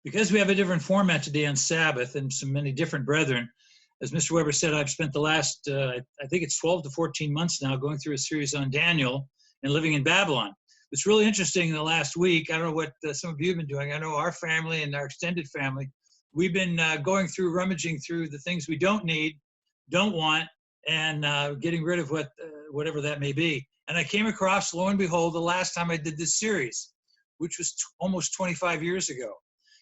Because we have a different format today on Sabbath and so many different brethren, as Mr. Weber said, I've spent the last, I think it's 12 to 14 months now going through a series on Daniel and living in Babylon. It's really interesting in the last week. I don't know what some of you have been doing. I know our family and our extended family, we've been going through, rummaging through the things we don't need, don't want, and getting rid of whatever that may be. And I came across, lo and behold, the last time I did this series, which was almost 25 years ago.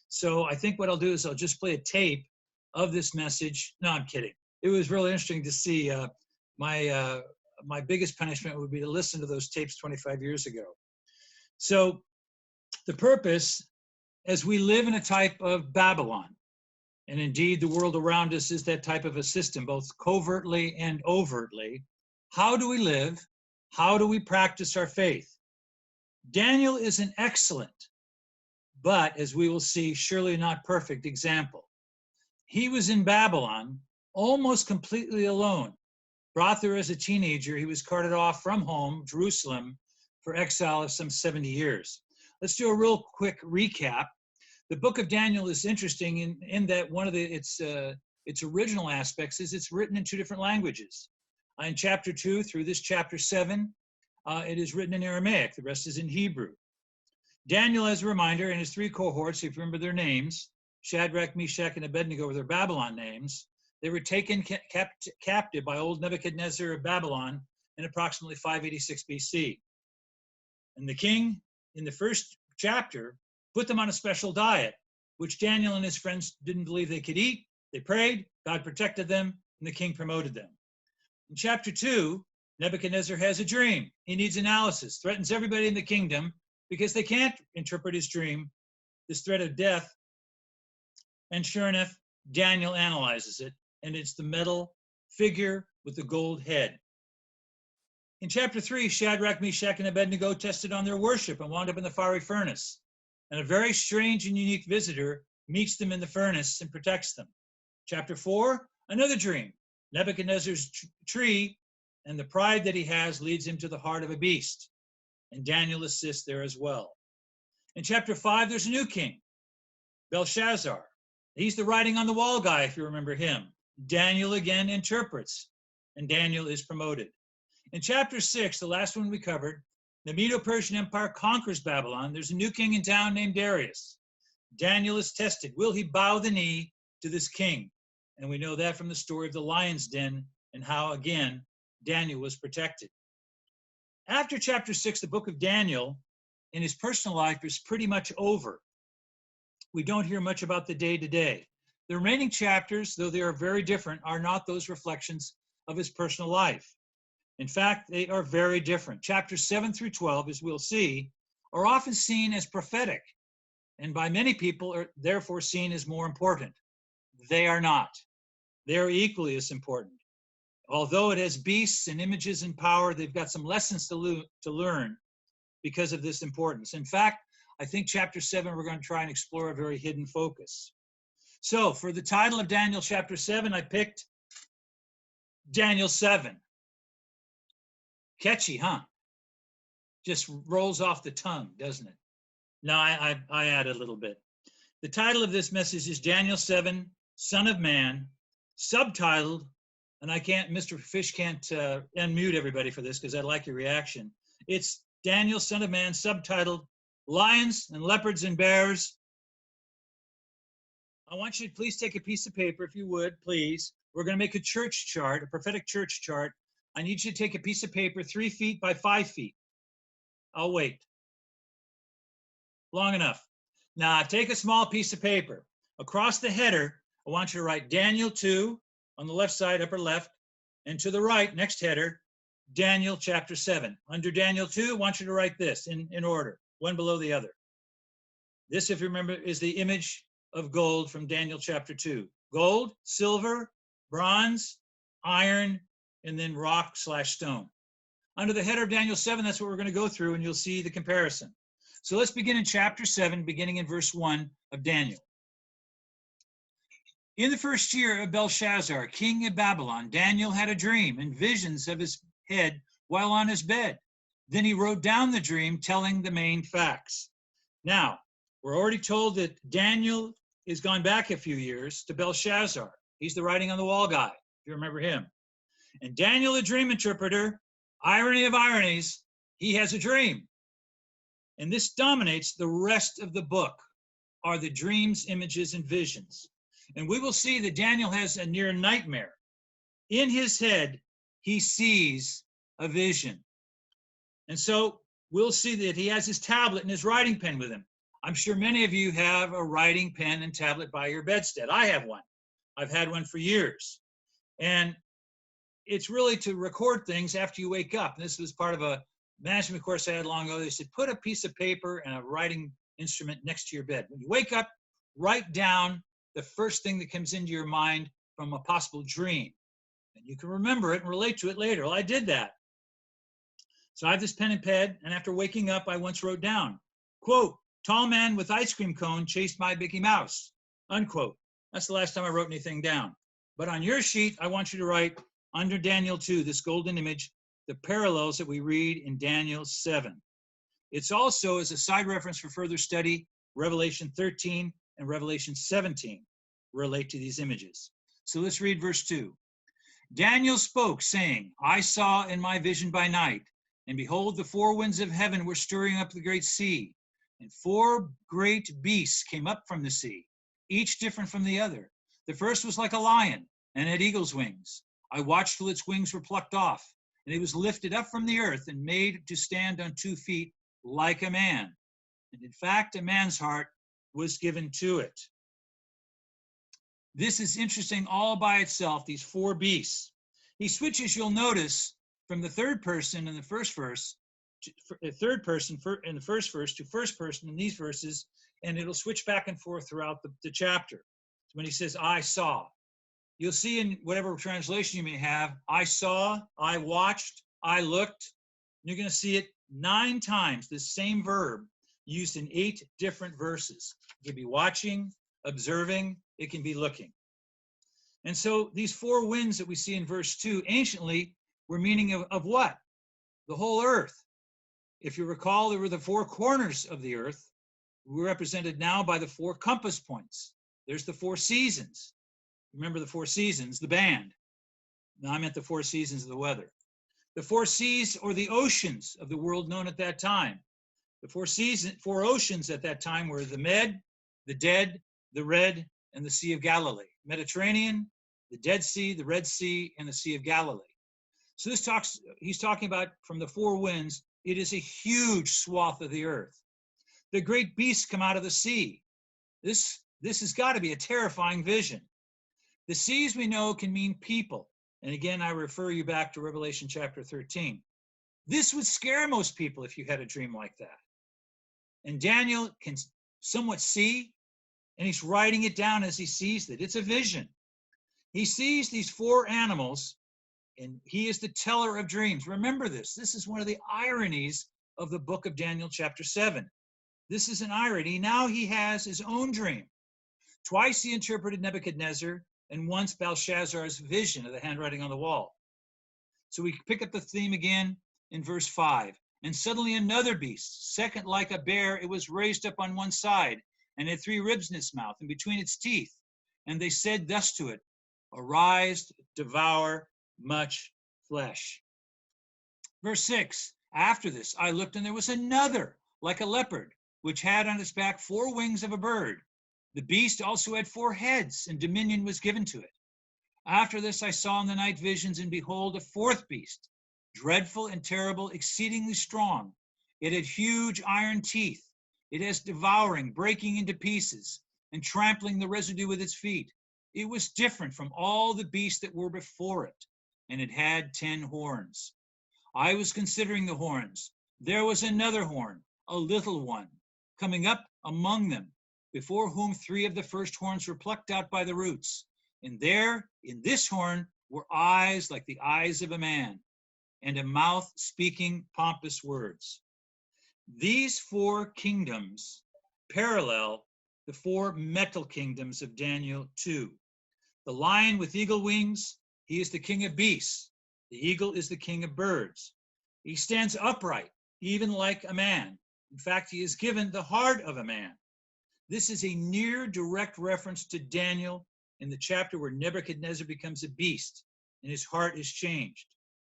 So I think what I'll do is I'll just play a tape of this message. No, I'm kidding. It was really interesting to see. My biggest punishment would be to listen to those tapes 25 years ago. So the purpose, as we live in a type of Babylon, and indeed the world around us is that type of a system, both covertly and overtly, how do we live? How do we practice our faith? Daniel is an excellent, but as we will see, surely not perfect example. He was in Babylon almost completely alone. Brought there as a teenager, he was carted off from home, Jerusalem, for exile of some 70 years. Let's do a real quick recap. The book of Daniel is interesting in that one of its original aspects is it's written in two different languages. In chapter 2 through this chapter 7, it is written in Aramaic. The rest is in Hebrew. Daniel, as a reminder, and his three cohorts, if you remember their names, Shadrach, Meshach, and Abednego were their Babylon names. They were taken captive by old Nebuchadnezzar of Babylon in approximately 586 BC. And the king, in the first chapter, put them on a special diet, which Daniel and his friends didn't believe they could eat. They prayed, God protected them, and the king promoted them. In chapter 2, Nebuchadnezzar has a dream. He needs analysis, threatens everybody in the kingdom because they can't interpret his dream, this threat of death. And sure enough, Daniel analyzes it, and it's the metal figure with the gold head. In chapter 3, Shadrach, Meshach, and Abednego tested on their worship and wound up in the fiery furnace. And a very strange and unique visitor meets them in the furnace and protects them. Chapter 4, another dream. Nebuchadnezzar's tree and the pride that he has leads him to the heart of a beast. And Daniel assists there as well. In chapter 5, there's a new king, Belshazzar. He's the writing on the wall guy, if you remember him. Daniel again interprets, and Daniel is promoted. In chapter 6, the last one we covered, the Medo-Persian Empire conquers Babylon. There's a new king in town named Darius. Daniel is tested. Will he bow the knee to this king? And we know that from the story of the lion's den and how, again, Daniel was protected. After chapter 6, the book of Daniel, in his personal life, is pretty much over. We don't hear much about the day-to-day. The remaining chapters, though they are very different, are not those reflections of his personal life. In fact, they are very different. Chapters 7 through 12, as we'll see, are often seen as prophetic, and by many people are therefore seen as more important. They are not. They are equally as important. Although it has beasts and images and power, they've got some lessons to learn because of this importance. In fact, I think chapter 7, we're going to try and explore a very hidden focus. So for the title of Daniel chapter 7, I picked Daniel 7. Catchy, huh? Just rolls off the tongue, doesn't it? No, I added a little bit. The title of this message is Daniel 7, Son of Man, subtitled, and Mr. Fish can't unmute everybody for this because I'd like your reaction. It's Daniel, Son of Man, subtitled, Lions and Leopards and Bears. I want you to please take a piece of paper, if you would, please. We're going to make a church chart, a prophetic church chart. I need you to take a piece of paper 3 feet by 5 feet. I'll wait. Long enough. Now, take a small piece of paper. Across the header, I want you to write Daniel 2 on the left side, upper left, and to the right, next header, Daniel chapter 7. Under Daniel 2, I want you to write this in order, one below the other. This, if you remember, is the image of gold from Daniel chapter 2. Gold, silver, bronze, iron, and then rock/stone. Under the header of Daniel 7, that's what we're going to go through, and you'll see the comparison. So let's begin in chapter 7, beginning in verse 1 of Daniel. In the first year of Belshazzar, king of Babylon, Daniel had a dream and visions of his head while on his bed. Then he wrote down the dream, telling the main facts. Now, We're already told that Daniel has gone back a few years to Belshazzar. He's the writing on the wall guy, if you remember him. And Daniel, the dream interpreter, irony of ironies, he has a dream. And this dominates the rest of the book, are the dreams, images, and visions. And we will see that Daniel has a near nightmare. In his head, he sees a vision. And so we'll see that he has his tablet and his writing pen with him. I'm sure many of you have a writing pen and tablet by your bedstead. I have one. I've had one for years. And it's really to record things after you wake up. And this was part of a management course I had long ago. They said, put a piece of paper and a writing instrument next to your bed. When you wake up, write down the first thing that comes into your mind from a possible dream. And you can remember it and relate to it later. Well, I did that. So I have this pen and pad, and after waking up, I once wrote down, quote, tall man with ice cream cone chased by Mickey Mouse, unquote. That's the last time I wrote anything down. But on your sheet, I want you to write, under Daniel 2, this golden image, the parallels that we read in Daniel 7. It's also, as a side reference for further study, Revelation 13 and Revelation 17 relate to these images. So let's read verse 2. Daniel spoke, saying, I saw in my vision by night, and behold, the four winds of heaven were stirring up the great sea, and four great beasts came up from the sea, each different from the other. The first was like a lion, and had eagle's wings. I watched till its wings were plucked off, and it was lifted up from the earth and made to stand on 2 feet like a man. And in fact, a man's heart was given to it. This is interesting all by itself, these four beasts. He switches, you'll notice, from the third person in the first verse, to third person in the first verse to first person in these verses, and it'll switch back and forth throughout the chapter. When he says, I saw. You'll see in whatever translation you may have, I saw, I watched, I looked. You're going to see it 9 times, the same verb, used in 8 different verses. It can be watching, observing, it can be looking. And so these 4 winds that we see in verse 2, anciently, were meaning of what? The whole earth. If you recall, there were the 4 corners of the earth. We're represented now by the 4 compass points. There's the 4 seasons. Remember the 4 seasons, the band. No, I meant the 4 seasons of the weather. The 4 seas or the oceans of the world known at that time. The 4 oceans at that time were the Med, the Dead, the Red, and the Sea of Galilee. Mediterranean, the Dead Sea, the Red Sea, and the Sea of Galilee. So he's talking about from the 4 winds, it is a huge swath of the earth. The great beasts come out of the sea. This has got to be a terrifying vision. The seas we know can mean people. And again, I refer you back to Revelation chapter 13. This would scare most people if you had a dream like that. And Daniel can somewhat see, and he's writing it down as he sees it. It's a vision. He sees these 4 animals, and he is the teller of dreams. Remember this. This is one of the ironies of the book of Daniel chapter 7. This is an irony. Now he has his own dream. Twice he interpreted Nebuchadnezzar, and once Belshazzar's vision of the handwriting on the wall. So we pick up the theme again in verse 5. And suddenly another beast, second like a bear, it was raised up on one side, and had 3 ribs in its mouth, and between its teeth. And they said thus to it, arise, devour much flesh. Verse 6, after this I looked, and there was another, like a leopard, which had on its back 4 wings of a bird. The beast also had 4 heads, and dominion was given to it. After this I saw in the night visions, and behold, a 4th beast, dreadful and terrible, exceedingly strong. It had huge iron teeth. It has devouring, breaking into pieces, and trampling the residue with its feet. It was different from all the beasts that were before it, and it had 10 horns. I was considering the horns. There was another horn, a little one, coming up among them, before whom 3 of the first horns were plucked out by the roots. And there, in this horn, were eyes like the eyes of a man, and a mouth speaking pompous words. These 4 kingdoms parallel the 4 metal kingdoms of Daniel 2. The lion with eagle wings, he is the king of beasts. The eagle is the king of birds. He stands upright, even like a man. In fact, he is given the heart of a man. This is a near direct reference to Daniel in the chapter where Nebuchadnezzar becomes a beast and his heart is changed.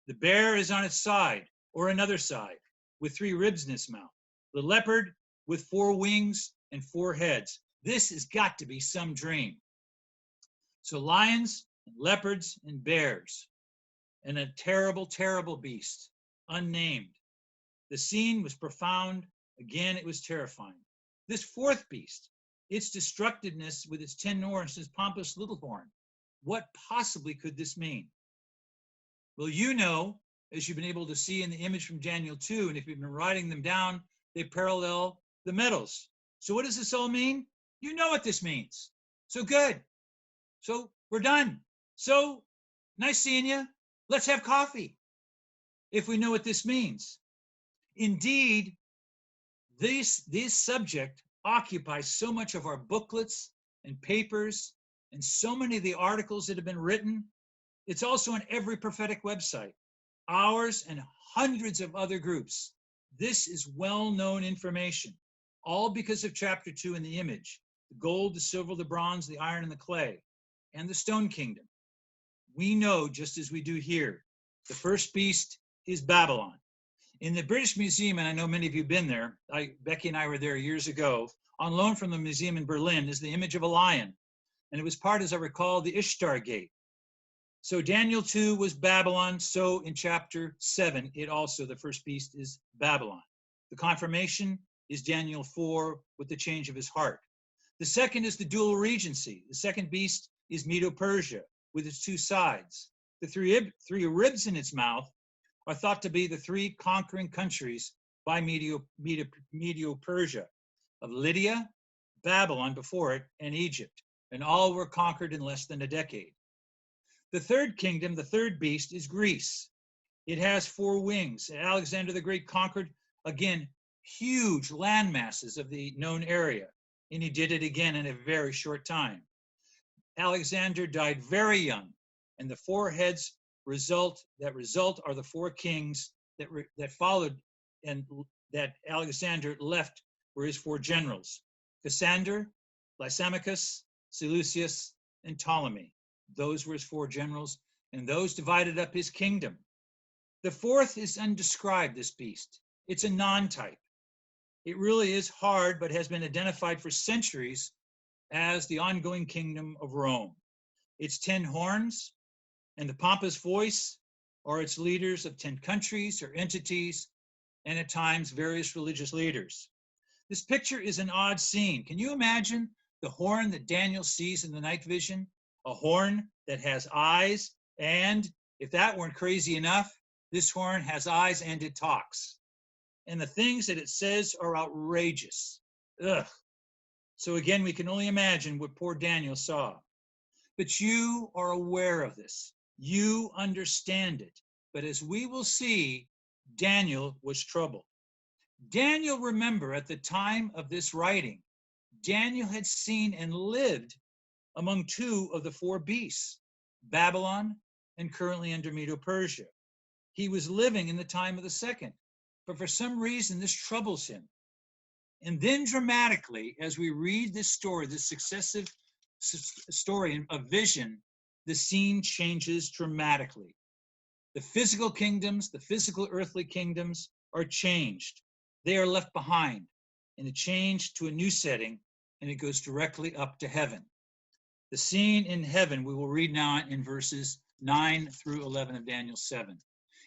The bear is on its side, or another side, with 3 ribs in its mouth. The leopard with 4 wings and 4 heads. This has got to be some dream. So lions, and leopards, and bears, and a terrible, terrible beast, unnamed. The scene was profound. Again, it was terrifying. This 4th beast, its destructiveness with its 10 horns, its pompous little horn. What possibly could this mean? Well, you know, as you've been able to see in the image from Daniel 2, and if you've been writing them down, they parallel the metals. So what does this all mean? You know what this means. So good. So we're done. So nice seeing you. Let's have coffee if we know what this means. Indeed, this subject occupies so much of our booklets and papers and so many of the articles that have been written. It's also on every prophetic website, ours and hundreds of other groups. This is well-known information, all because of chapter 2 in the image, the gold, the silver, the bronze, the iron, and the clay, and the stone kingdom. We know, just as we do here, the first beast is Babylon. In the British Museum, and I know many of you have been there, Becky and I were there years ago, on loan from the museum in Berlin is the image of a lion. And it was part, as I recall, the Ishtar Gate. So Daniel 2 was Babylon. So in chapter 7, it also, the first beast is Babylon. The confirmation is Daniel 4 with the change of his heart. The second is the dual regency. The second beast is Medo-Persia with its 2 sides. The three ribs in its mouth are thought to be the 3 conquering countries by Medo-Persia of Lydia, Babylon before it, and Egypt, and all were conquered in less than a decade. The third kingdom, the third beast, is Greece. It has 4 wings. Alexander the Great conquered, again, huge land masses of the known area, and he did it again in a very short time. Alexander died very young, and the 4 heads that result are the 4 kings that followed and that Alexander left were his 4 generals: Cassander, Lysimachus, Seleucus, and Ptolemy. Those were his 4 generals, and those divided up his kingdom. The 4th is undescribed, this beast. It's a non-type. It really is hard, but has been identified for centuries as the ongoing kingdom of Rome. Its 10 horns and the pompous voice are its leaders of 10 countries or entities, and at times various religious leaders. This picture is an odd scene. Can you imagine the horn that Daniel sees in the night vision? A horn that has eyes, and if that weren't crazy enough, this horn has eyes and it talks. And the things that it says are outrageous. Ugh. So again, we can only imagine what poor Daniel saw. But you are aware of this. You understand it. But as we will see, Daniel was troubled. Daniel, remember, at the time of this writing, Daniel had seen and lived among 2 of the 4 beasts, Babylon and currently under Medo-Persia. He was living in the time of the second, but for some reason this troubles him. And then dramatically, as we read this story, this successive story of vision, the scene changes dramatically. The physical kingdoms, the physical earthly kingdoms are changed. They are left behind, and it changed to a new setting, and it goes directly up to heaven. The scene in heaven we will read now in verses 9 through 11 of Daniel 7.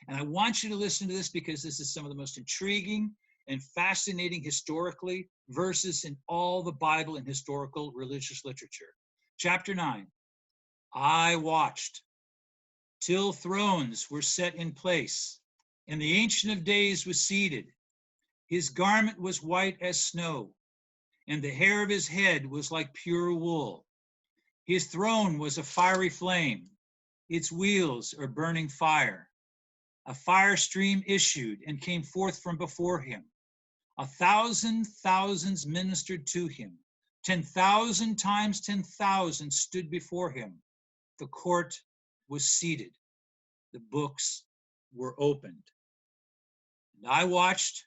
And I want you to listen to this because this is some of the most intriguing and fascinating historically verses in all the Bible and historical religious literature. Chapter 9, I watched till thrones were set in place, and the Ancient of Days was seated. His garment was white as snow, and the hair of his head was like pure wool. His throne was a fiery flame. Its wheels are burning fire. A fire stream issued and came forth from before him. 1,000 thousands ministered to him. 10,000 times 10,000 stood before him. The court was seated. The books were opened. And I watched,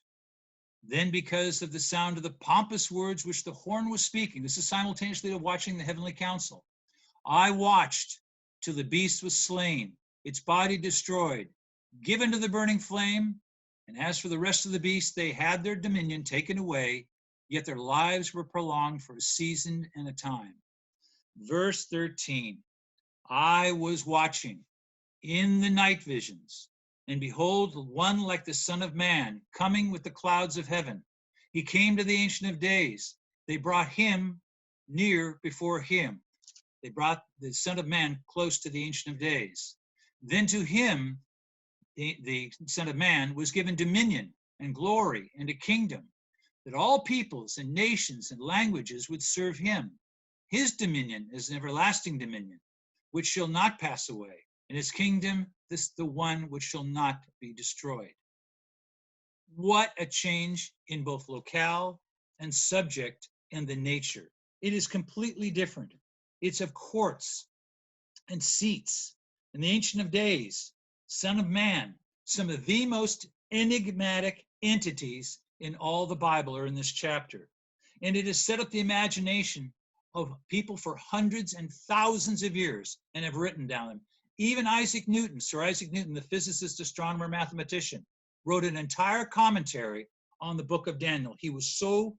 Then, because of the sound of the pompous words which the horn was speaking, this is simultaneously watching the heavenly council, I watched till the beast was slain, its body destroyed, given to the burning flame. And as for the rest of the beasts, they had their dominion taken away, yet their lives were prolonged for a season and a time. Verse 13, I was watching in the night visions, and behold, one like the Son of Man, coming with the clouds of heaven. He came to the Ancient of Days. They brought him near before him. They brought the Son of Man close to the Ancient of Days. Then to him, the Son of Man, was given dominion and glory and a kingdom, that all peoples and nations and languages would serve him. His dominion is an everlasting dominion, which shall not pass away, and his kingdom is the one which shall not be destroyed. What a change in both locale and subject and the nature. It is completely different. It's of courts and seats and the Ancient of Days, Son of Man. Some of the most enigmatic entities in all the Bible are in this chapter. And it has set up the imagination of people for hundreds and thousands of years and have written down them. Even Isaac Newton, Sir Isaac Newton, the physicist, astronomer, mathematician, wrote an entire commentary on the book of Daniel. He was so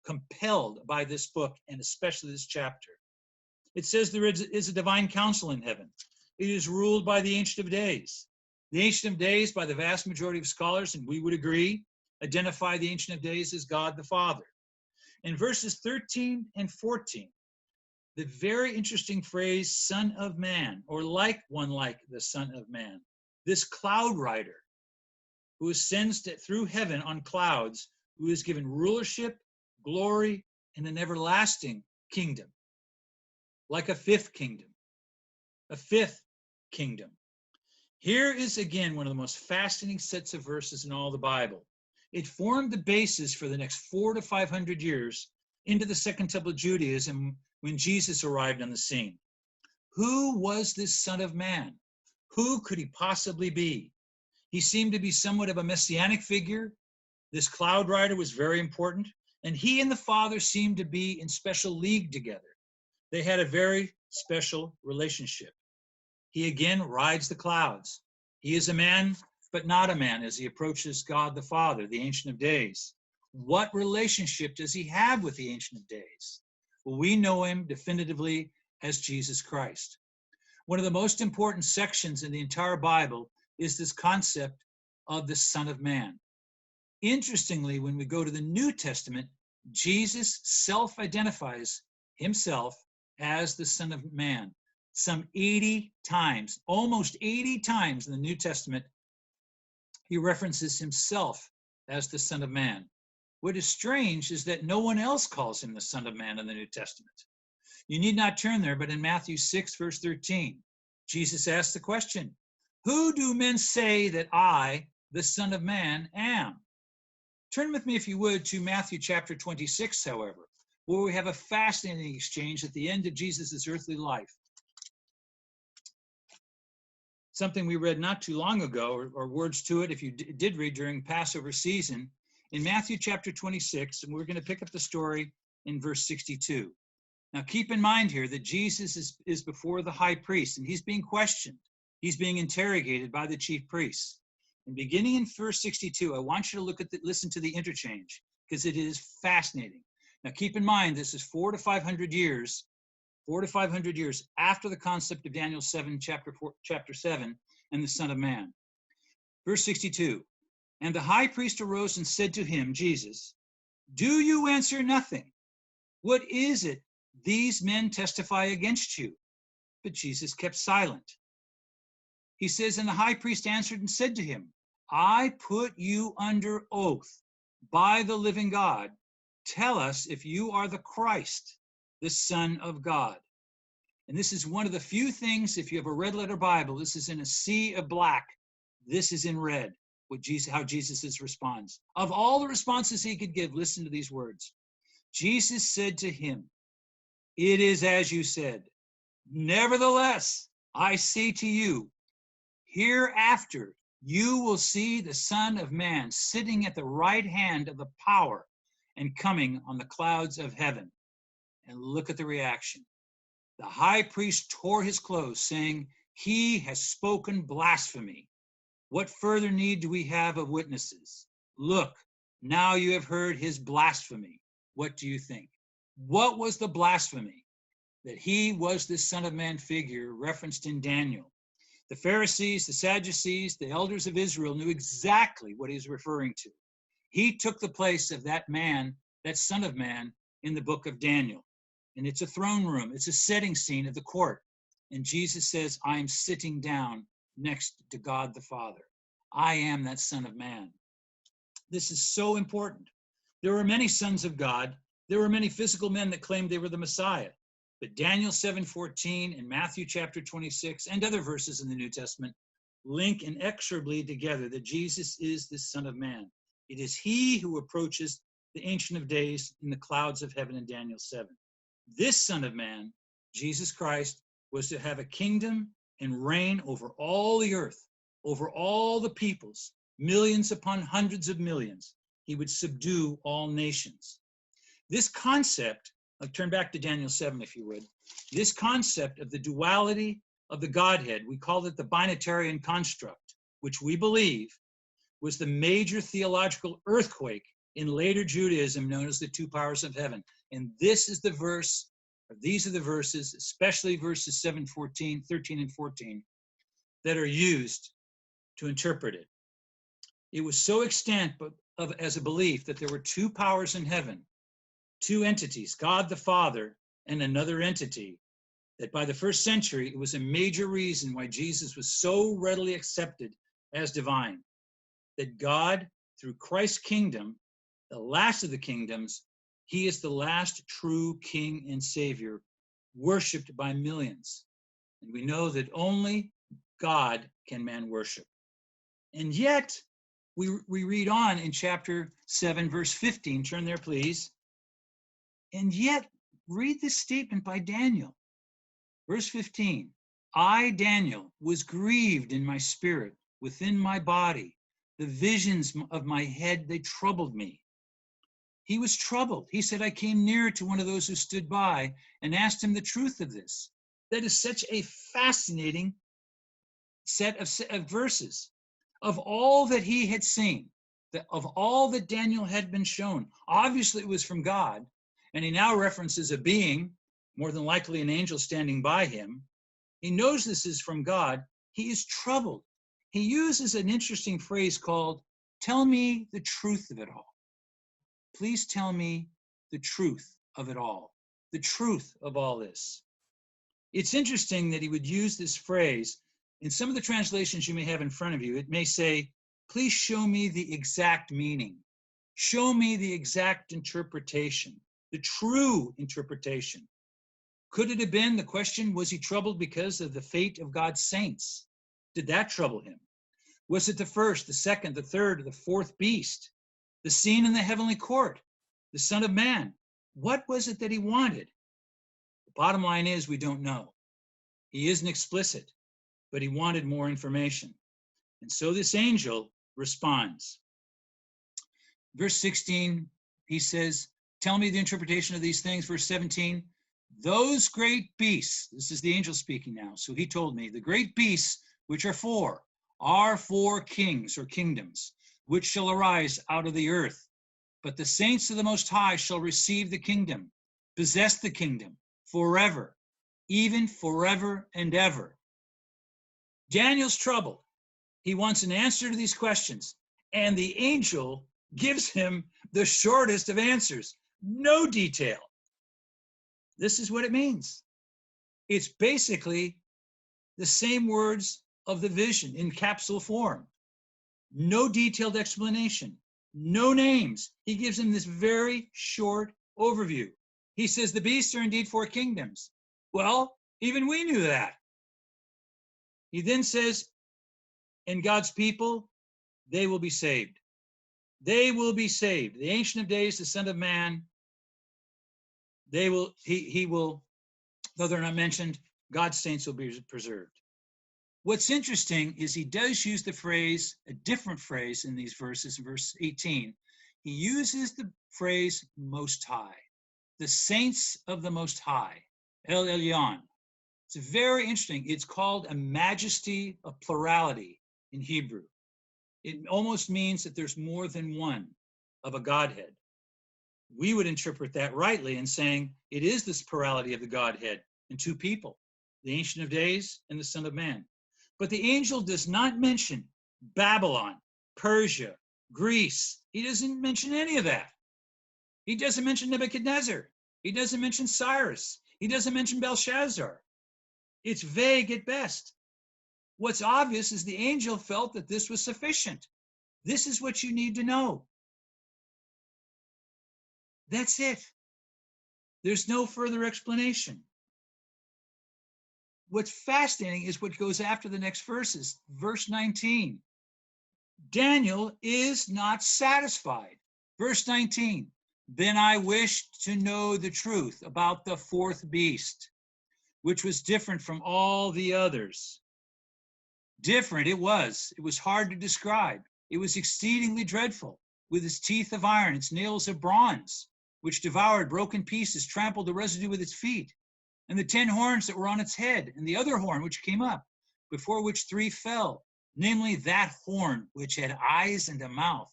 compelled by this book, and especially this chapter. It says there is a divine council in heaven. It is ruled by the Ancient of Days. The Ancient of Days, by the vast majority of scholars, and we would agree, identify the Ancient of Days as God the Father. In verses 13 and 14, the very interesting phrase, Son of Man, or like one like the Son of Man, this cloud rider who ascends through heaven on clouds, who is given rulership, glory, and an everlasting kingdom, like a fifth kingdom, a fifth kingdom. Here is again one of the most fascinating sets of verses in all the Bible. It formed the basis for the next 400 to 500 years into the Second Temple Judaism when Jesus arrived on the scene. Who was this Son of Man? Who could he possibly be? He seemed to be somewhat of a messianic figure. This cloud rider was very important, and he and the Father seemed to be in special league together. They had a very special relationship. He again rides the clouds. He is a man, but not a man, as he approaches God the Father, the Ancient of Days. What relationship does he have with the Ancient of Days? Well, we know him definitively as Jesus Christ. One of the most important sections in the entire Bible is this concept of the Son of Man. Interestingly, when we go to the New Testament, Jesus self-identifies himself as the Son of Man. Some 80 times, almost 80 times in the New Testament, he references himself as the Son of Man. What is strange is that no one else calls him the Son of Man in the New Testament. You need not turn there, but in Matthew 6, verse 13, Jesus asked the question, who do men say that I, the Son of Man, am? Turn with me, if you would, to Matthew chapter 26, however, where we have a fascinating exchange at the end of Jesus' earthly life. Something we read not too long ago, or words to it if you did read during Passover season, in Matthew chapter 26, and we're going to pick up the story in verse 62. Now keep in mind here that Jesus is before the high priest, and he's being questioned. He's being interrogated by the chief priests. And beginning in verse 62, I want you to listen to the interchange, because it is fascinating. Now keep in mind, this is 400 to 500 years after the concept of Daniel 7, chapter 7, and the Son of Man. Verse 62, and the high priest arose and said to him, Jesus, do you answer nothing? What is it these men testify against you? But Jesus kept silent. He says, and the high priest answered and said to him, I put you under oath by the living God. Tell us if you are the Christ, the Son of God. And this is one of the few things, if you have a red letter Bible, this is in a sea of black. This is in red, how Jesus responds. Of all the responses he could give, listen to these words. Jesus said to him, it is as you said. Nevertheless, I say to you, hereafter You will see the Son of Man sitting at the right hand of the power and coming on the clouds of heaven. And look at the reaction. The high priest tore his clothes, saying, He has spoken blasphemy. What further need do we have of witnesses? Look, now you have heard his blasphemy. What do you think? What was the blasphemy? That he was this Son of Man figure referenced in Daniel. The Pharisees, the Sadducees, the elders of Israel knew exactly what he was referring to. He took the place of that man, that Son of Man, in the book of Daniel. And it's a throne room. It's a setting scene of the court. And Jesus says, I am sitting down next to God the Father. I am that Son of Man. This is so important. There were many sons of God. There were many physical men that claimed they were the Messiah. But Daniel 7:14 and Matthew chapter 26 and other verses in the New Testament link inexorably together that Jesus is the Son of Man. It is he who approaches the Ancient of Days in the clouds of heaven in Daniel 7. This Son of Man, Jesus Christ, was to have a kingdom and reign over all the earth, over all the peoples, millions upon hundreds of millions. He would subdue all nations. This concept, I'll turn back to Daniel 7 if you would, this concept of the duality of the Godhead, we call it the binatarian construct, which we believe was the major theological earthquake in later Judaism known as the two powers of heaven. And this is the verse, or these are the verses, especially verses 13 and 14, that are used to interpret it. It was so extant as a belief that there were two powers in heaven, two entities, God the Father and another entity, that by the first century, it was a major reason why Jesus was so readily accepted as divine. That God, through Christ's kingdom, the last of the kingdoms, he is the last true King and Savior, worshiped by millions. And we know that only God can man worship. And yet, we read on in chapter 7, verse 15. Turn there, please. And yet, read this statement by Daniel. Verse 15, I, Daniel, was grieved in my spirit, within my body. The visions of my head, they troubled me. He was troubled. He said, I came near to one of those who stood by and asked him the truth of this. That is such a fascinating set of verses. Of all that he had seen, of all that Daniel had been shown, obviously it was from God, and he now references a being, more than likely an angel standing by him. He knows this is from God. He is troubled. He uses an interesting phrase called, tell me the truth of it all. Please tell me the truth of it all, the truth of all this. It's interesting that he would use this phrase. In some of the translations you may have in front of you, it may say, please show me the exact meaning. Show me the exact interpretation, the true interpretation. Could it have been the question, was he troubled because of the fate of God's saints? Did that trouble him? Was it the first, the second, the third, the fourth beast? The scene in the heavenly court? The Son of Man? What was it that he wanted? The bottom line is we don't know. He isn't explicit, but he wanted more information. And so this angel responds. Verse 16, he says, tell me the interpretation of these things. Verse 17, those great beasts, this is the angel speaking now, so he told me, the great beasts, which are four kings or kingdoms, which shall arise out of the earth. But the saints of the Most High shall receive the kingdom, possess the kingdom forever, even forever and ever. Daniel's troubled. He wants an answer to these questions, and the angel gives him the shortest of answers, no detail. This is what it means. It's basically the same words of the vision in capsule form. No detailed explanation, no names. He gives him this very short overview. He says the beasts are indeed four kingdoms. Well, even we knew that. He then says, and God's people, they will be saved. They will be saved. The Ancient of Days, the Son of Man, he will, though they're not mentioned, God's saints will be preserved. What's interesting is he does use the phrase, a different phrase in these verses, verse 18. He uses the phrase Most High, the saints of the Most High, El Elyon. It's very interesting. It's called a majesty of plurality in Hebrew. It almost means that there's more than one of a Godhead. We would interpret that rightly in saying it is this plurality of the Godhead in two people, the Ancient of Days and the Son of Man. But the angel does not mention Babylon, Persia, Greece. He doesn't mention any of that. He doesn't mention Nebuchadnezzar. He doesn't mention Cyrus. He doesn't mention Belshazzar. It's vague at best. What's obvious is the angel felt that this was sufficient. This is what you need to know. That's it. There's no further explanation. What's fascinating is what goes after the next verses. Verse 19. Daniel is not satisfied. Verse 19. Then I wished to know the truth about the fourth beast, which was different from all the others. Different it was. It was hard to describe. It was exceedingly dreadful, with its teeth of iron, its nails of bronze, which devoured, broke in pieces, trampled the residue with its feet, and the 10 horns that were on its head, and the other horn which came up, before which 3 fell, namely that horn which had eyes and a mouth,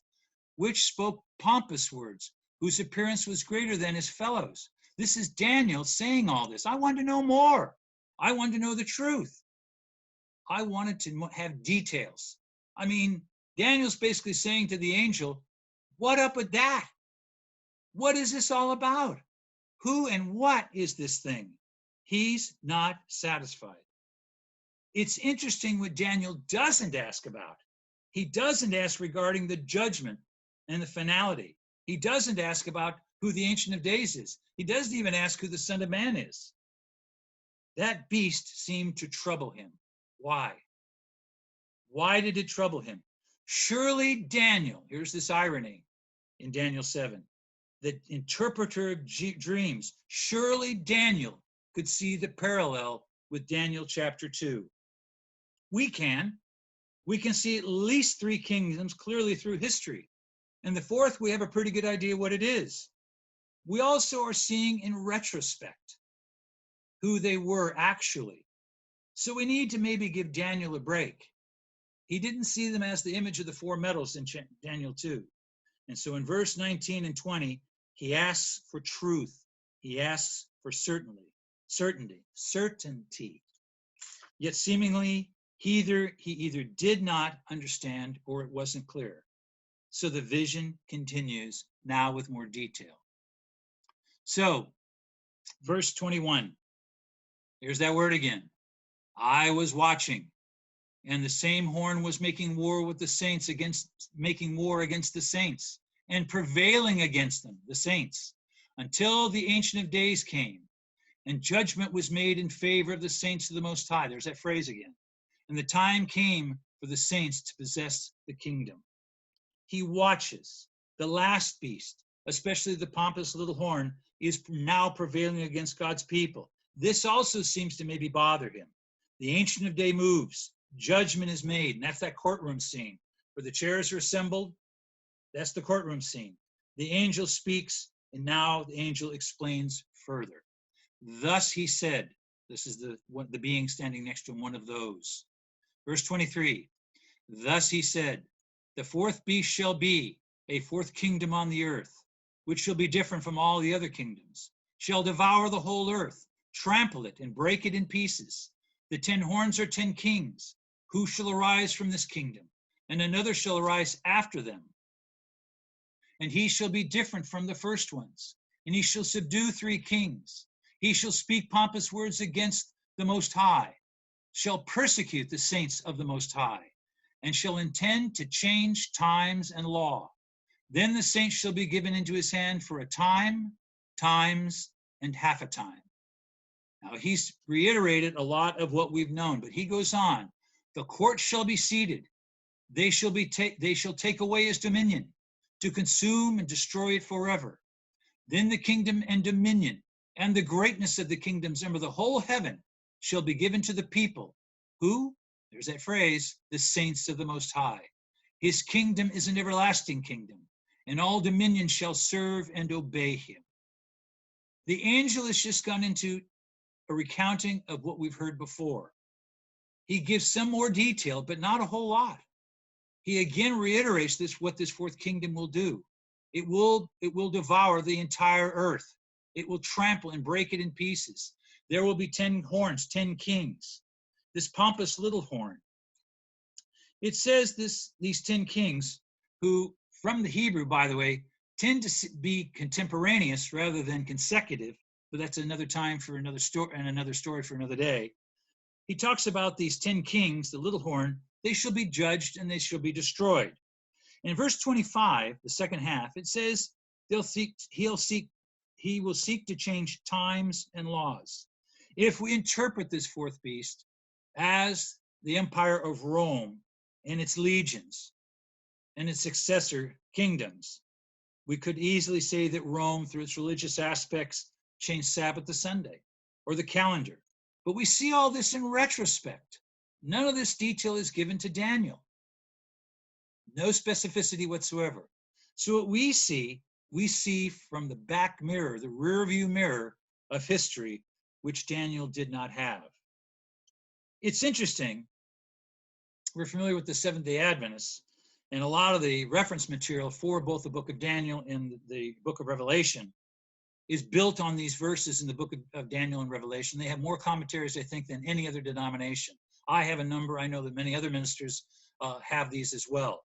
which spoke pompous words, whose appearance was greater than his fellows. This is Daniel saying all this. I wanted to know more. I wanted to know the truth. I wanted to have details. I mean, Daniel's basically saying to the angel, what up with that? What is this all about? Who and what is this thing? He's not satisfied. It's interesting what Daniel doesn't ask about. He doesn't ask regarding the judgment and the finality. He doesn't ask about who the Ancient of Days is. He doesn't even ask who the Son of Man is. That beast seemed to trouble him. Why? Why did it trouble him? Surely Daniel, here's this irony in Daniel 7, the interpreter of dreams, surely Daniel could see the parallel with Daniel chapter 2. We can. We can see at least 3 kingdoms clearly through history. And the fourth, we have a pretty good idea what it is. We also are seeing in retrospect who they were actually. So we need to maybe give Daniel a break. He didn't see them as the image of the 4 metals in Daniel 2. And so in verse 19 and 20, he asks for truth. He asks for certainty. Yet seemingly he either did not understand or it wasn't clear. So the vision continues now with more detail. So verse 21, here's that word again. I was watching, and the same horn was making war with the saints making war against the saints and prevailing against them, the saints, until the Ancient of Days came, and judgment was made in favor of the saints of the Most High. There's that phrase again. And the time came for the saints to possess the kingdom. He watches. The last beast, especially the pompous little horn, is now prevailing against God's people. This also seems to maybe bother him. The Ancient of Day moves. Judgment is made. And that's that courtroom scene where the chairs are assembled. That's the courtroom scene. The angel speaks, and now the angel explains further. Thus he said, this is the being standing next to him, one of those. Verse 23, thus he said, the fourth beast shall be a fourth kingdom on the earth, which shall be different from all the other kingdoms, shall devour the whole earth, trample it, and break it in pieces. The 10 horns are 10 kings, who shall arise from this kingdom, and another shall arise after them. And he shall be different from the first ones, and he shall subdue 3 kings. He shall speak pompous words against the Most High, shall persecute the saints of the Most High, and shall intend to change times and law. Then the saints shall be given into his hand for a time, times, and half a time. Now he's reiterated a lot of what we've known, but he goes on. The court shall be seated. They shall take away his dominion, to consume and destroy it forever. Then the kingdom and dominion and the greatness of the kingdoms under the whole heaven shall be given to the people, who, There's that phrase, the saints of the Most High. His kingdom is an everlasting kingdom, and all dominions shall serve and obey him. The angel has just gone into a recounting of what we've heard before. He gives some more detail, but not a whole lot. He again reiterates what this fourth kingdom will do. It will devour the entire earth. It will trample and break it in pieces. There will be 10 horns, 10 kings. This pompous little horn. It says these 10 kings, who from the Hebrew, by the way, tend to be contemporaneous rather than consecutive, but that's another time for another story and another story for another day. He talks about these 10 kings, the little horn, they shall be judged and they shall be destroyed. In verse 25, the second half, it says he will seek to change times and laws. If we interpret this fourth beast as the empire of Rome and its legions and its successor kingdoms, we could easily say that Rome, through its religious aspects, changed Sabbath to Sunday or the calendar. But we see all this in retrospect. None of this detail is given to Daniel. No specificity whatsoever. So what we see from the back mirror, the rear view mirror of history, which Daniel did not have. It's interesting. We're familiar with the Seventh-day Adventists, and a lot of the reference material for both the book of Daniel and the book of Revelation is built on these verses in the book of Daniel and Revelation. They have more commentaries, I think, than any other denomination. I have a number. I know that many other ministers have these as well.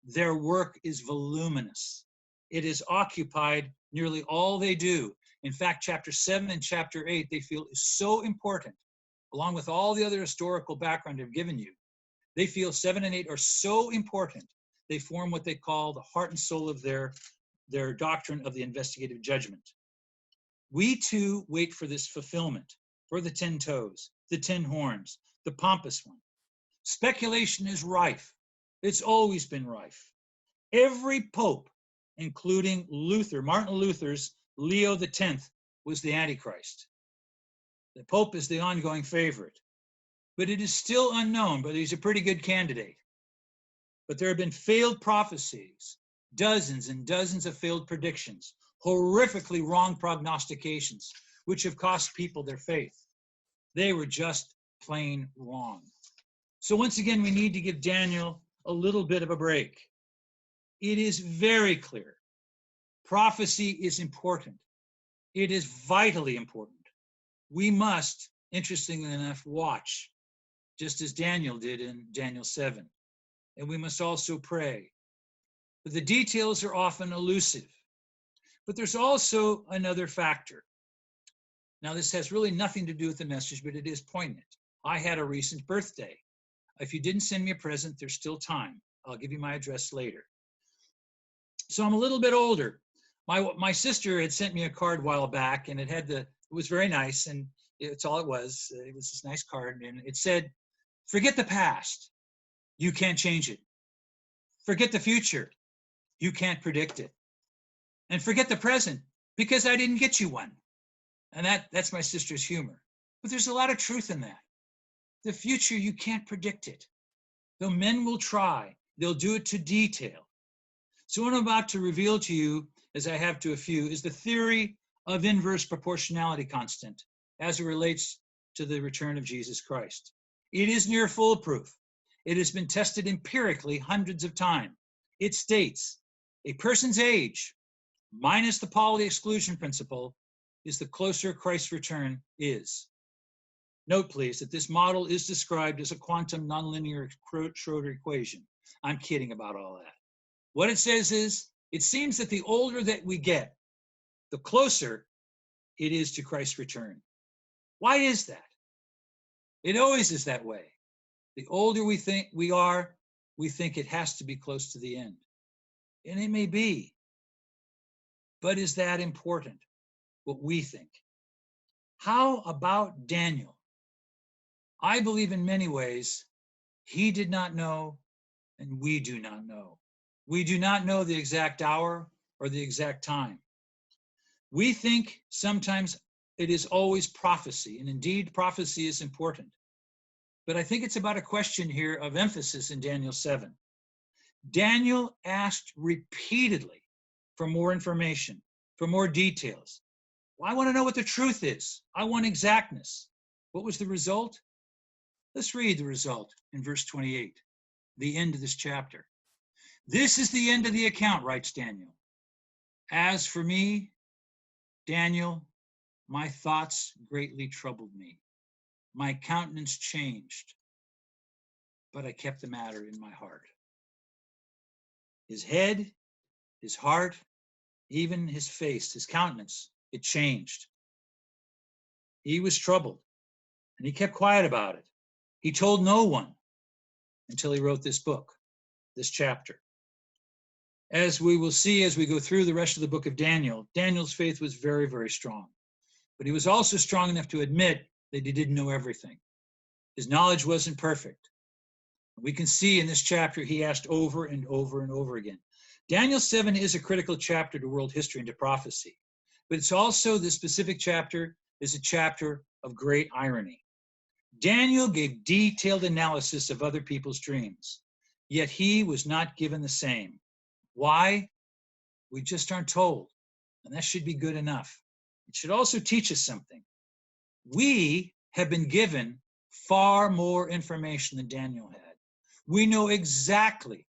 Their work is voluminous. It has occupied nearly all they do. In fact, chapter 7 and chapter 8, they feel is so important, along with all the other historical background I've given you. They feel 7 and 8 are so important, they form what they call the heart and soul of their doctrine of the investigative judgment. We too wait for this fulfillment, for the 10 toes, the 10 horns, the pompous one. Speculation is rife. It's always been rife. Every pope, including Luther, Martin Luther's Leo X, was the Antichrist. The pope is the ongoing favorite. But it is still unknown, but he's a pretty good candidate. But there have been failed prophecies, dozens and dozens of failed predictions, horrifically wrong prognostications, which have cost people their faith. They were just plain wrong. So once again, we need to give Daniel a little bit of a break. It is very clear. Prophecy is important. It is vitally important. We must, interestingly enough, watch, just as Daniel did in Daniel 7. And we must also pray. But the details are often elusive. But there's also another factor. Now, this has really nothing to do with the message, but it is poignant. I had a recent birthday. If you didn't send me a present, there's still time. I'll give you my address later. So I'm a little bit older. My sister had sent me a card a while back, and it was very nice, and it's all it was. It was this nice card, and it said, "Forget the past. You can't change it. Forget the future. You can't predict it. And forget the present, because I didn't get you one." And that's my sister's humor. But there's a lot of truth in that. The future, you can't predict it. Though men will try, they'll do it to detail. So what I'm about to reveal to you, as I have to a few, is the theory of inverse proportionality constant as it relates to the return of Jesus Christ. It is near foolproof. It has been tested empirically hundreds of times. It states a person's age, minus the Pauli exclusion principle, is the closer Christ's return is. Note, please, that this model is described as a quantum nonlinear Schroeder equation. I'm kidding about all that. What it says is, it seems that the older that we get, the closer it is to Christ's return. Why is that? It always is that way. The older we think we are, we think it has to be close to the end. And it may be. But is that important, what we think? How about Daniel? I believe in many ways he did not know, and we do not know. We do not know the exact hour or the exact time. We think sometimes it is always prophecy, and indeed prophecy is important. but I think it's about a question here of emphasis in Daniel 7. Daniel asked repeatedly for more information, for more details. Well, I want to know what the truth is. I want exactness. What was the result? Let's read the result in verse 28, the end of this chapter. This is the end of the account, writes Daniel. As for me, Daniel, my thoughts greatly troubled me. My countenance changed, but I kept the matter in my heart. His head, his heart, even his face, his countenance, it changed. He was troubled, and he kept quiet about it. He told no one until he wrote this book, this chapter. As we will see as we go through the rest of the book of Daniel, Daniel's faith was very, very strong. But he was also strong enough to admit that he didn't know everything. His knowledge wasn't perfect. We can see in this chapter he asked over and over and over again. Daniel 7 is a critical chapter to world history and to prophecy. But it's also, this specific chapter is a chapter of great irony. Daniel gave detailed analysis of other people's dreams, yet he was not given the same. Why? We just aren't told, and that should be good enough. It should also teach us something. We have been given far more information than Daniel had. We know exactly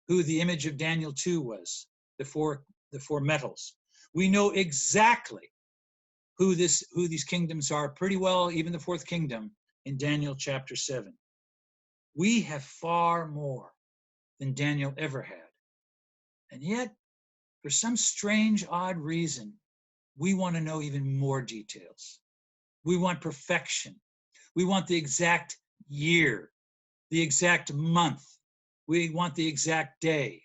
who the image of Daniel 2 was, the four metals. We know exactly who these kingdoms are, pretty well, even the fourth kingdom in Daniel chapter 7. We have far more than Daniel ever had. And yet, for some strange, odd reason, we want to know even more details. We want perfection. We want the exact year, the exact month. We want the exact day.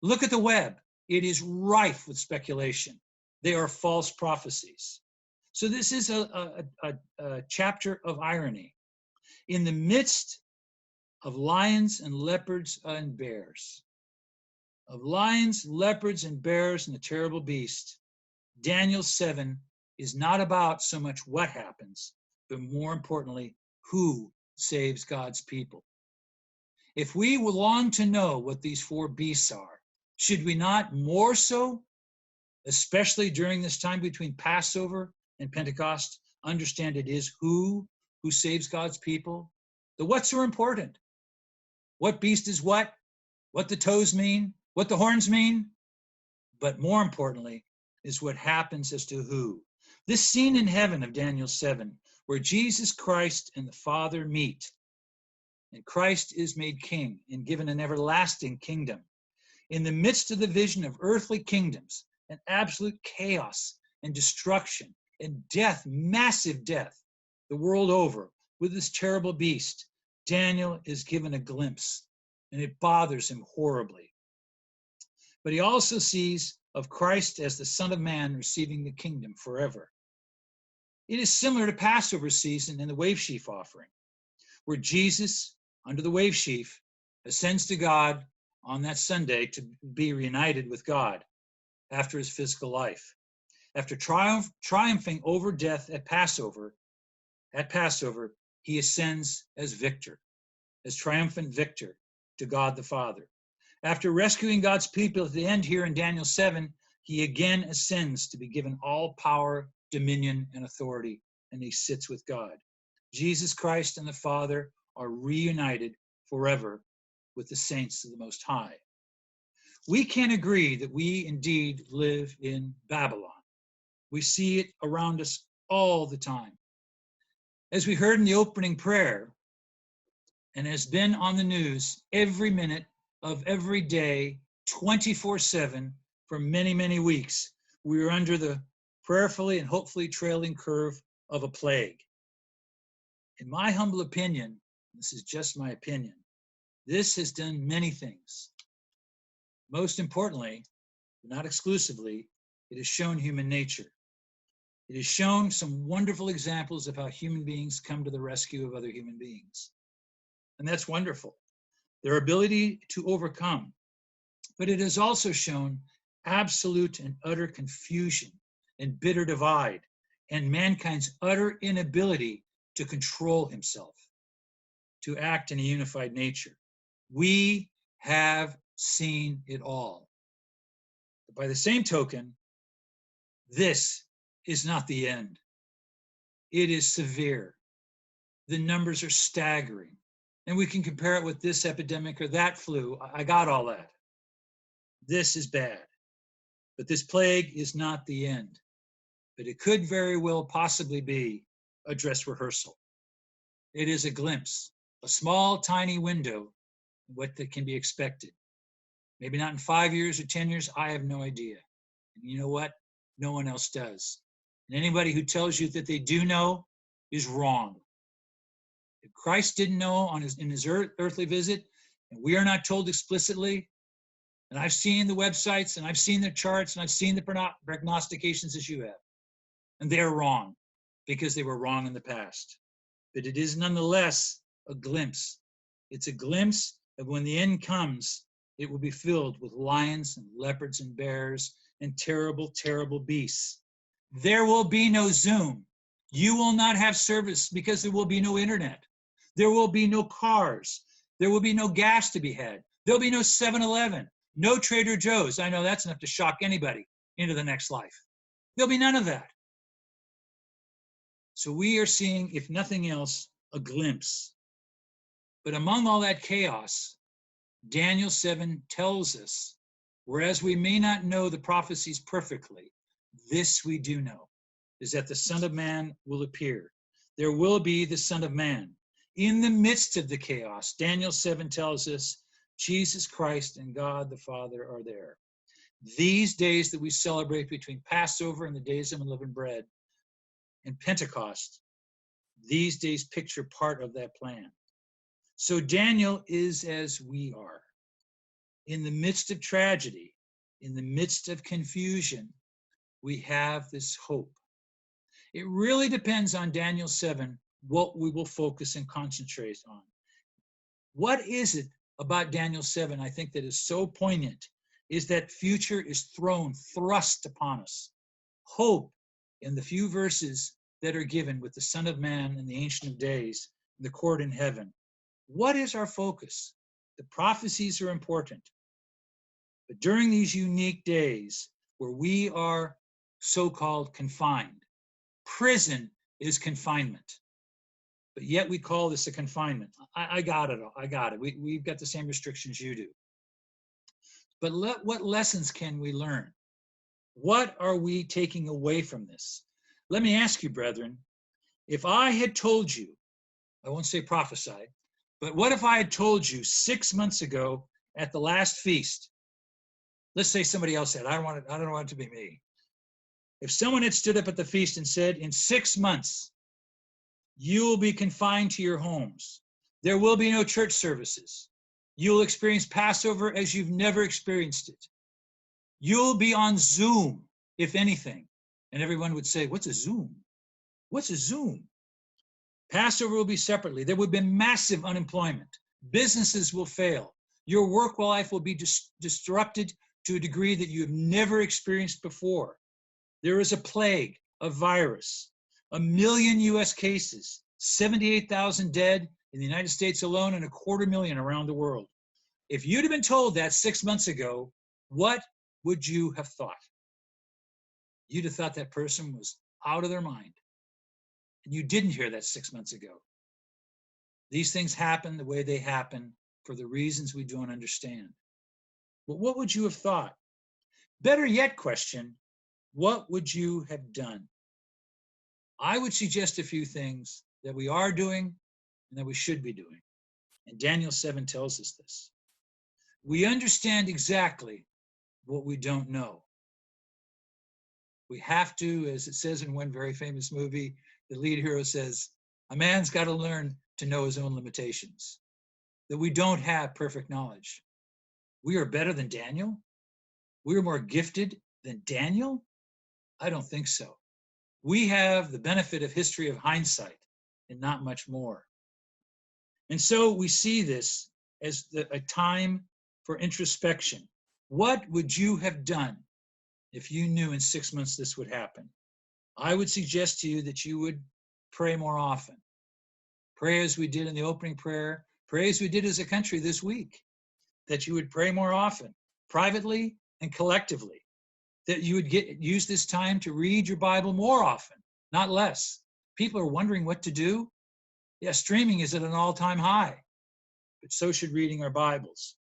Look at the web. It is rife with speculation. They are false prophecies. So this is a chapter of irony. In the midst of lions and leopards and bears, of lions, leopards, and bears and the terrible beast, Daniel 7 is not about so much what happens, but more importantly, who saves God's people. If we long to know what these four beasts are, should we not more so, especially during this time between Passover and Pentecost, understand it is who saves God's people? The what's are important. What beast is what the toes mean, what the horns mean, but more importantly is what happens as to who. This scene in heaven of Daniel 7, where Jesus Christ and the Father meet, and Christ is made king and given an everlasting kingdom. In the midst of the vision of earthly kingdoms and absolute chaos and destruction and death, massive death, the world over, with this terrible beast, Daniel is given a glimpse, and it bothers him horribly. But he also sees of Christ as the Son of Man receiving the kingdom forever. It is similar to Passover season and the wave sheaf offering, where Jesus, under the wave sheaf, ascends to God on that Sunday to be reunited with God after his physical life. After triumphing over death at Passover, he ascends as victor, as triumphant victor to God the Father. After rescuing God's people at the end here in Daniel 7, he again ascends to be given all power, dominion, and authority, and he sits with God. Jesus Christ and the Father are reunited forever with the saints of the Most High. We can agree that we indeed live in Babylon. We see it around us all the time. As we heard in the opening prayer, and has been on the news every minute of every day, 24/7, for many, many weeks, we are under the prayerfully and hopefully trailing curve of a plague. In my humble opinion, this is just my opinion, this has done many things. Most importantly, but not exclusively, it has shown human nature. It has shown some wonderful examples of how human beings come to the rescue of other human beings. And that's wonderful. Their ability to overcome. But it has also shown absolute and utter confusion and bitter divide and mankind's utter inability to control himself. to act in a unified nature. We have seen it all. But by the same token, this is not the end. It is severe. The numbers are staggering. And we can compare it with this epidemic or that flu. I got all that. This is bad. But this plague is not the end. But it could very well possibly be a dress rehearsal. It is a glimpse, a small, tiny window, what that can be expected. Maybe not in 5 years or 10 years, I have no idea. And you know what? No one else does. And anybody who tells you that they do know is wrong. If Christ didn't know in his earthly visit, and we are not told explicitly, and I've seen the websites, and I've seen the charts, and I've seen the prognostications as you have, and they are wrong because they were wrong in the past. But it is nonetheless a glimpse. It's a glimpse of when the end comes, it will be filled with lions and leopards and bears and terrible, terrible beasts. There will be no Zoom. You will not have service because there will be no internet. There will be no cars. There will be no gas to be had. There'll be no 7-Eleven, no Trader Joe's. I know that's enough to shock anybody into the next life. There'll be none of that. So we are seeing, if nothing else, a glimpse. But among all that chaos, Daniel 7 tells us, whereas we may not know the prophecies perfectly, this we do know, is that the Son of Man will appear. There will be the Son of Man. In the midst of the chaos, Daniel 7 tells us Jesus Christ and God the Father are there. These days that we celebrate between Passover and the days of unleavened bread and Pentecost, these days picture part of that plan. So Daniel is as we are. In the midst of tragedy, in the midst of confusion, we have this hope. It really depends on Daniel 7 what we will focus and concentrate on. What is it about Daniel 7 I think that is so poignant is that future is thrust upon us. Hope in the few verses that are given with the Son of Man and the Ancient of Days, and the court in heaven. What is our focus? The prophecies are important. But during these unique days where we are so-called confined, prison is confinement. But yet we call this a confinement. I got it. I got it. We've got the same restrictions you do. But what lessons can we learn? What are we taking away from this? Let me ask you, brethren, if I had told you, I won't say prophesied, but what if I had told you 6 months ago at the last feast, let's say somebody else said, I don't want it to be me. If someone had stood up at the feast and said, in 6 months, you will be confined to your homes. There will be no church services. You'll experience Passover as you've never experienced it. You'll be on Zoom, if anything. And everyone would say, what's a Zoom? What's a Zoom? Passover will be separately. There would be massive unemployment. Businesses will fail. Your work life will be disrupted to a degree that you have never experienced before. There is a plague, a virus, 1 million US cases, 78,000 dead in the United States alone, and 250,000 around the world. If you'd have been told that 6 months ago, what would you have thought? You'd have thought that person was out of their mind. And you didn't hear that 6 months ago. These things happen the way they happen for the reasons we don't understand. But what would you have thought? Better yet question, what would you have done? I would suggest a few things that we are doing and that we should be doing. And Daniel 7 tells us this. We understand exactly what we don't know. We have to, as it says in one very famous movie, the lead hero says, a man's got to learn to know his own limitations, that we don't have perfect knowledge. We are better than Daniel? We are more gifted than Daniel? I don't think so. We have the benefit of history of hindsight and not much more. And so we see this as a time for introspection. What would you have done if you knew in 6 months this would happen? I would suggest to you that you would pray more often. Pray as we did in the opening prayer. Pray as we did as a country this week, that you would pray more often, privately and collectively, that you would use this time to read your Bible more often, not less. People are wondering what to do. Yeah, streaming is at an all-time high, but so should reading our Bibles.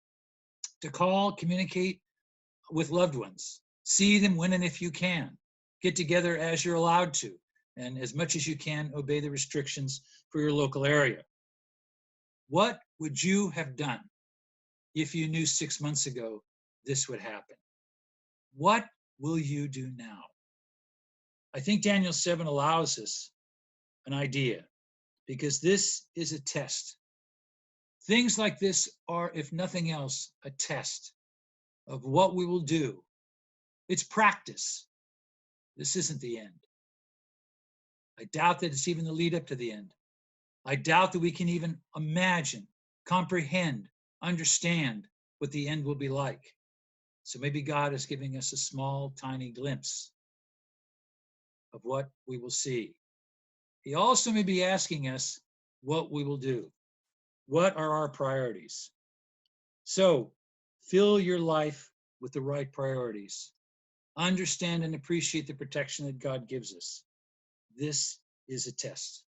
To call, communicate with loved ones, see them when and if you can, get together as you're allowed to, and as much as you can, obey the restrictions for your local area. What would you have done if you knew 6 months ago this would happen? What will you do now? I think Daniel 7 allows us an idea, because this is a test. Things like this are, if nothing else, a test of what we will do. It's practice. This isn't the end. I doubt that it's even the lead up to the end. I doubt that we can even imagine, comprehend, understand what the end will be like. So maybe God is giving us a small, tiny glimpse of what we will see. He also may be asking us what we will do. What are our priorities? So fill your life with the right priorities. Understand and appreciate the protection that God gives us. This is a test.